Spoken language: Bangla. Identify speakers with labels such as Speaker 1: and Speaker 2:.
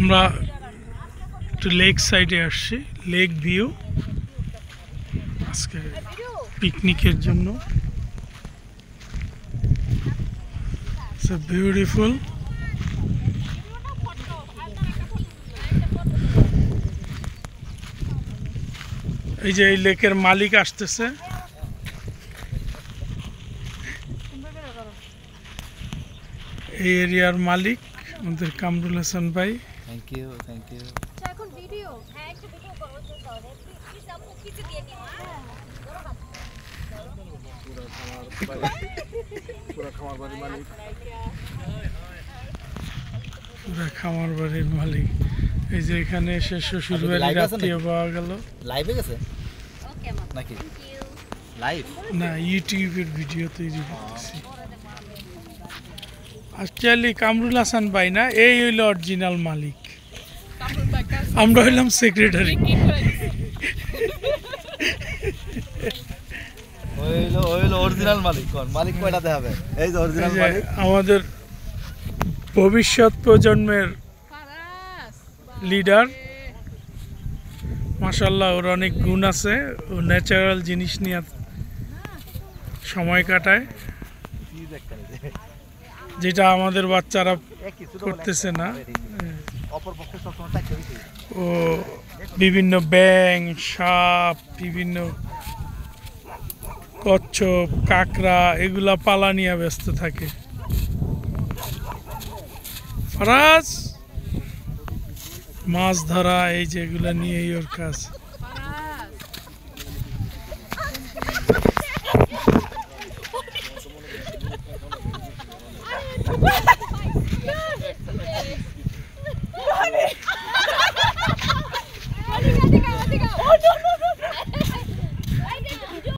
Speaker 1: আমরা একটু লেক সাইডে আসছি, লেক ভিউ আজকে পিকনিকের জন্য। বিউটিফুল। এই যে এই লেকের মালিক আসতেছে, এই এরিয়ার মালিক আমাদের কামরুল হাসান ভাই।
Speaker 2: Thank you, thank you.
Speaker 3: এখন ভিডিও, হ্যাঁ একটু ভিডিও করো তো তাহলে প্লিজ আপু কিছু দিয়ে নিও।
Speaker 2: পুরো খামার বাড়ির মালিক,
Speaker 1: পুরো খামার বাড়ির মালিক। এই যে এখানে এসে শ্বশুর বাড়ির আত্মীয় পাওয়া গেল।
Speaker 2: লাইভে গেছে
Speaker 3: ওকে মা,
Speaker 2: নাকি
Speaker 3: থ্যাংক ইউ।
Speaker 2: লাইভ?
Speaker 1: না, ইউটিউবের ভিডিও তৈরি করতেছি। অ্যাকচুয়ালি কামরুল হাসান ভাই না, এই হইল অরিজিনাল মালিক, আমরা হইলাম সেক্রেটারি।
Speaker 2: ওইলো অরিজিনাল মালিক। কোন মালিক? কয়টা দেখাবে? এই যে অরিজিনাল মালিক,
Speaker 1: আমাদের ভবিষ্যৎ প্রজন্মের লিডার। মাশাআল্লাহ, ওর অনেক গুণ আছে, ও ন্যাচারাল জিনিস নিয়ে সময় কাটায়, যেটা আমাদের বাচ্চারা করতেছে না। ও বিভিন্ন ব্যাঙ, সাপ, বিভিন্ন কচ্ছপ, কাঁকড়া এগুলা পালা নিয়ে ব্যস্ত থাকে। ফরাজ মাছ ধরা, এই যে এগুলা নিয়েই ওর কাজ।